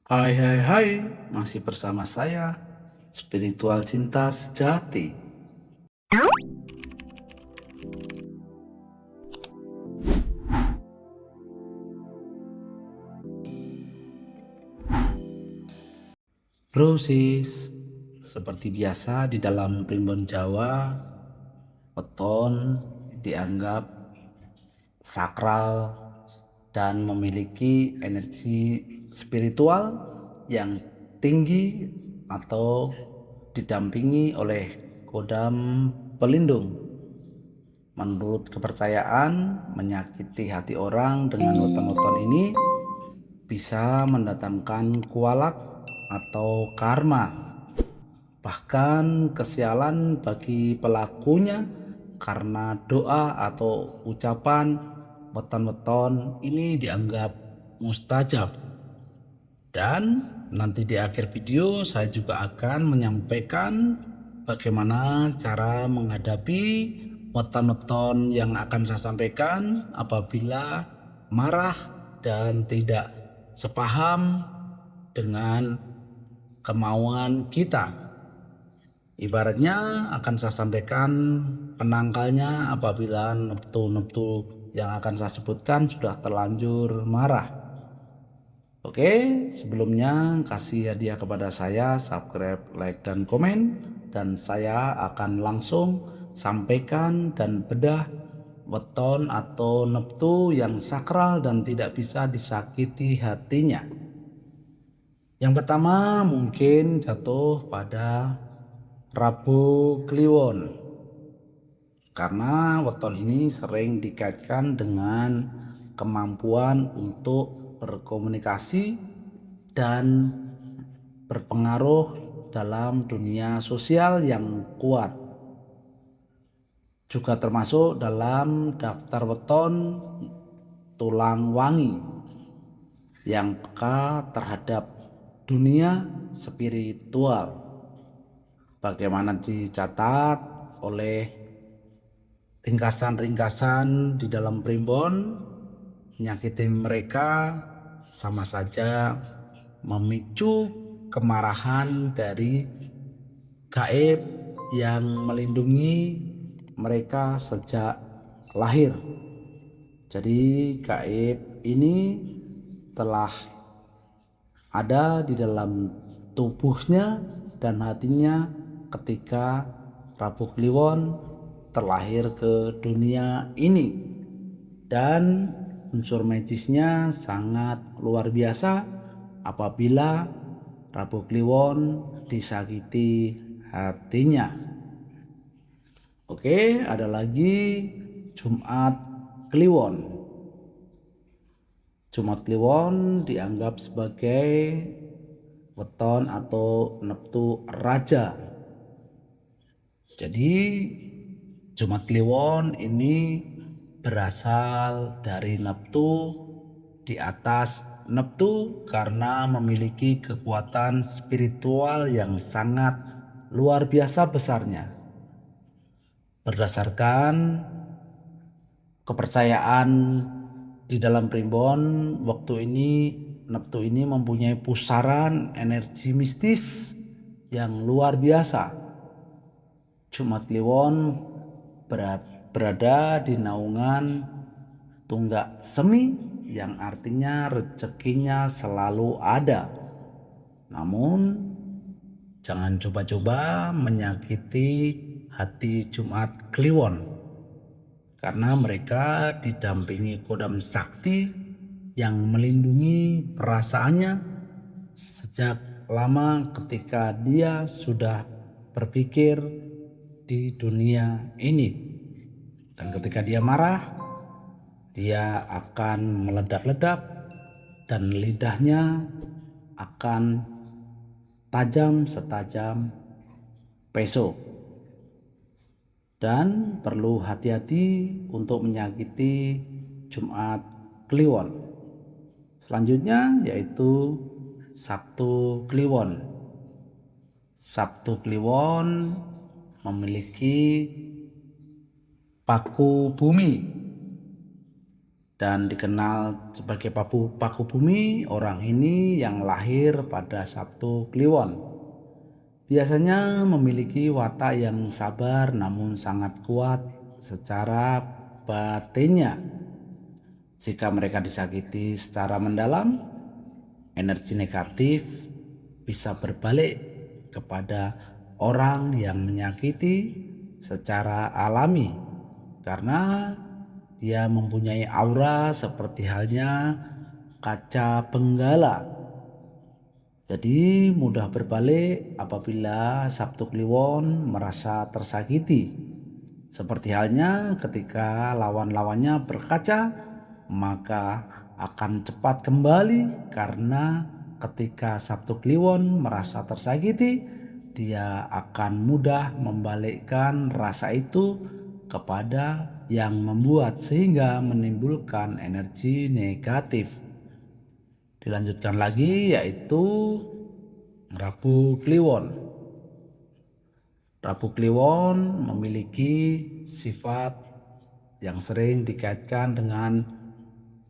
Hai hai hai, masih bersama saya, Spiritual Cinta Sejati. Proses seperti biasa di dalam primbon Jawa, weton dianggap sakral dan memiliki energi spiritual yang tinggi atau didampingi oleh kodam pelindung. Menurut kepercayaan, menyakiti hati orang dengan weton-weton ini bisa mendatangkan kualat atau karma, bahkan kesialan bagi pelakunya karena doa atau ucapan weton-weton ini dianggap mustajab. Dan nanti di akhir video saya juga akan menyampaikan bagaimana cara menghadapi weton-weton yang akan saya sampaikan apabila marah dan tidak sepaham dengan kemauan kita. Ibaratnya akan saya sampaikan penangkalnya apabila neptu-neptu yang akan saya sebutkan sudah terlanjur marah. Oke, sebelumnya kasih hadiah kepada saya, subscribe, like, dan komen. Dan saya akan langsung sampaikan dan bedah weton atau neptu yang sakral dan tidak bisa disakiti hatinya. Yang pertama mungkin jatuh pada Rabu Kliwon. Karena weton ini sering dikaitkan dengan kemampuan untuk berkomunikasi dan berpengaruh dalam dunia sosial yang kuat. Juga termasuk dalam daftar weton tulang wangi yang peka terhadap dunia spiritual. Bagaimana dicatat oleh ringkasan-ringkasan di dalam primbon, menyakiti mereka sama saja memicu kemarahan dari gaib yang melindungi mereka sejak lahir. Jadi gaib ini telah ada di dalam tubuhnya dan hatinya ketika Rabu Kliwon terlahir ke dunia ini. Dan unsur magisnya sangat luar biasa apabila Rabu Kliwon disakiti hatinya. Oke, ada lagi Jumat Kliwon. Jumat Kliwon dianggap sebagai weton atau neptu raja. Jadi Jumat Kliwon ini berasal dari neptu di atas neptu karena memiliki kekuatan spiritual yang sangat luar biasa besarnya. Berdasarkan kepercayaan di dalam primbon, waktu ini neptu ini mempunyai pusaran energi mistis yang luar biasa. Jumat Kliwon berada di naungan tunggak semi yang artinya rezekinya selalu ada. Namun jangan coba-coba menyakiti hati Jumat Kliwon karena mereka didampingi kodam sakti yang melindungi perasaannya sejak lama ketika dia sudah berpikir di dunia ini. Dan ketika dia marah, dia akan meledak-ledak dan lidahnya akan tajam setajam pisau. Dan perlu hati-hati untuk menyakiti Jumat Kliwon. Selanjutnya yaitu Sabtu Kliwon. Sabtu Kliwon memiliki paku bumi. dan dikenal sebagai paku bumi. Orang ini yang lahir pada Sabtu Kliwon biasanya memiliki watak yang sabar namun sangat kuat secara batinnya. Jika mereka disakiti secara mendalam, energi negatif bisa berbalik kepada orang yang menyakiti secara alami karena dia mempunyai aura seperti halnya kaca benggala. Jadi mudah berbalik apabila Sabtu Kliwon merasa tersakiti. Seperti halnya ketika lawan-lawannya berkaca, maka akan cepat kembali karena ketika Sabtu Kliwon merasa tersakiti, dia akan mudah membalikkan rasa itu kepada yang membuat sehingga menimbulkan energi negatif. Dilanjutkan lagi yaitu Rabu Kliwon. Rabu Kliwon memiliki sifat yang sering dikaitkan dengan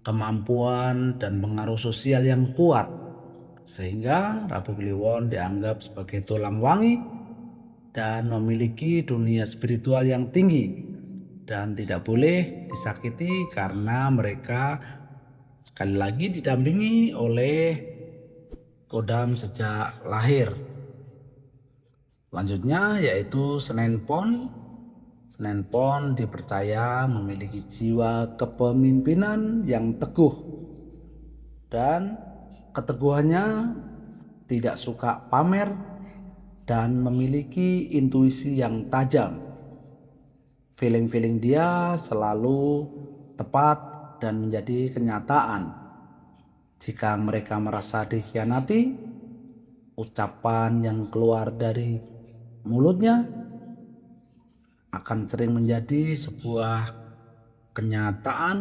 kemampuan dan pengaruh sosial yang kuat, sehingga Rabu Kliwon dianggap sebagai tulang wangi dan memiliki dunia spiritual yang tinggi dan tidak boleh disakiti karena mereka sekali lagi didampingi oleh kodam sejak lahir. Selanjutnya yaitu Senen Pon. Senen Pon dipercaya memiliki jiwa kepemimpinan yang teguh dan keteguhannya tidak suka pamer dan memiliki intuisi yang tajam. Feeling dia selalu tepat dan menjadi kenyataan. Jika mereka merasa dikhianati, ucapan yang keluar dari mulutnya akan sering menjadi sebuah kenyataan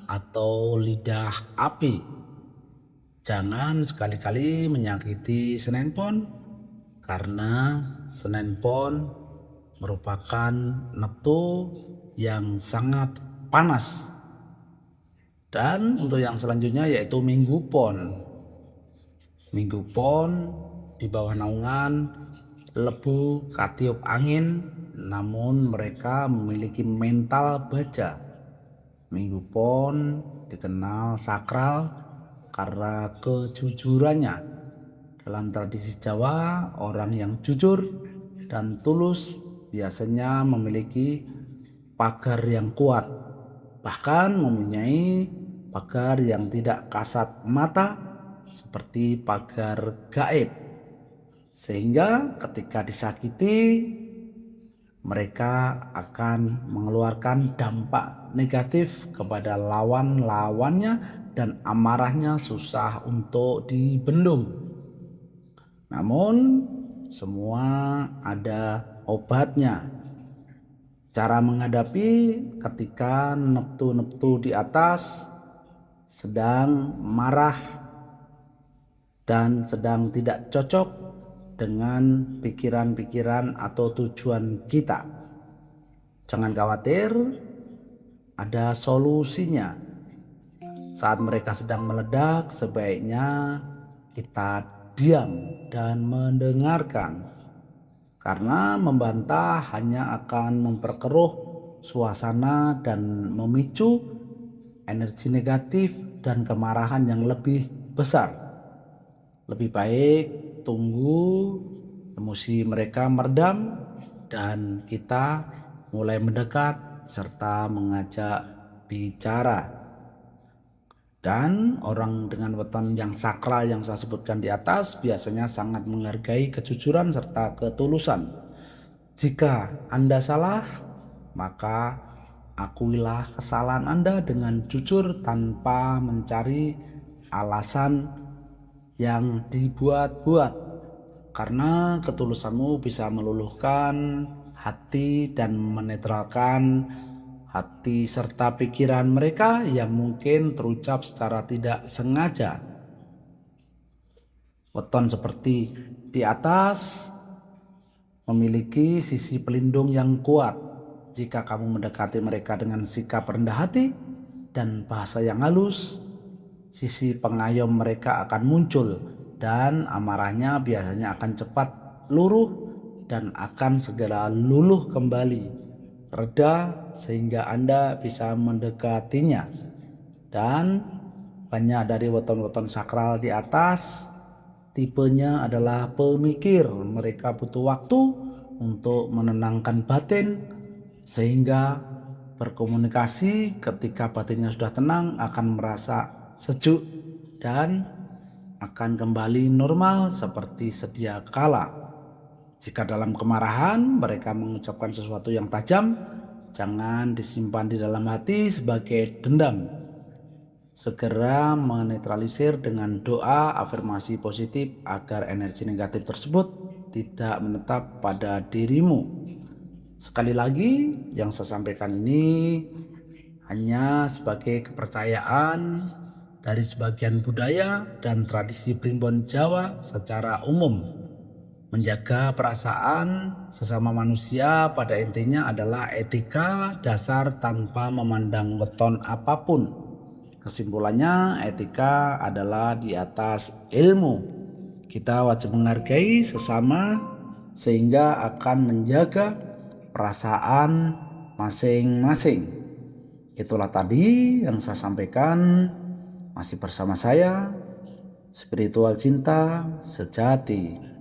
atau lidah api. Jangan sekali-kali menyakiti Senen Pon karena Senen Pon merupakan neptu yang sangat panas. Dan untuk yang selanjutnya yaitu Minggu Pon. Minggu Pon di bawah naungan Lebu Katiup Angin, namun mereka memiliki mental baja. Minggu Pon dikenal sakral karena kejujurannya. Dalam tradisi Jawa, orang yang jujur dan tulus biasanya memiliki pagar yang kuat, bahkan mempunyai pagar yang tidak kasat mata seperti pagar gaib, sehingga ketika disakiti mereka akan mengeluarkan dampak negatif kepada lawan-lawannya dan amarahnya susah untuk dibendung. Namun semua ada obatnya. Cara menghadapi ketika neptu-neptu di atas sedang marah dan sedang tidak cocok dengan pikiran-pikiran atau tujuan kita. Jangan khawatir, ada solusinya. Saat mereka sedang meledak, sebaiknya kita diam dan mendengarkan. Karena membantah hanya akan memperkeruh suasana dan memicu energi negatif dan kemarahan yang lebih besar. Lebih baik tunggu emosi mereka meredam dan kita mulai mendekat serta mengajak bicara. Dan orang dengan weton yang sakral yang saya sebutkan di atas biasanya sangat menghargai kejujuran serta ketulusan. Jika Anda salah, maka akuilah kesalahan Anda dengan jujur tanpa mencari alasan yang dibuat-buat. Karena ketulusanmu bisa meluluhkan hati dan menetralkan hati serta pikiran mereka yang mungkin terucap secara tidak sengaja. Weton seperti di atas memiliki sisi pelindung yang kuat. Jika kamu mendekati mereka dengan sikap rendah hati, dan bahasa yang halus, sisi pengayom mereka akan muncul dan amarahnya biasanya akan cepat luruh dan akan segera luluh kembali, reda sehingga Anda bisa mendekatinya. Dan banyak dari weton-weton sakral di atas tipenya adalah pemikir. Mereka butuh waktu untuk menenangkan batin sehingga berkomunikasi ketika batinnya sudah tenang akan merasa sejuk dan akan kembali normal seperti sedia kala. Jika dalam kemarahan mereka mengucapkan sesuatu yang tajam, jangan disimpan di dalam hati sebagai dendam. Segera menetralisir dengan doa afirmasi positif agar energi negatif tersebut tidak menetap pada dirimu. Sekali lagi, yang saya sampaikan ini hanya sebagai kepercayaan dari sebagian budaya dan tradisi primbon Jawa secara umum. Menjaga perasaan sesama manusia pada intinya adalah etika dasar tanpa memandang weton apapun. Kesimpulannya, etika adalah di atas ilmu. Kita wajib menghargai sesama sehingga akan menjaga perasaan masing-masing. Itulah tadi yang saya sampaikan. Masih bersama saya, Spiritual Cinta Sejati.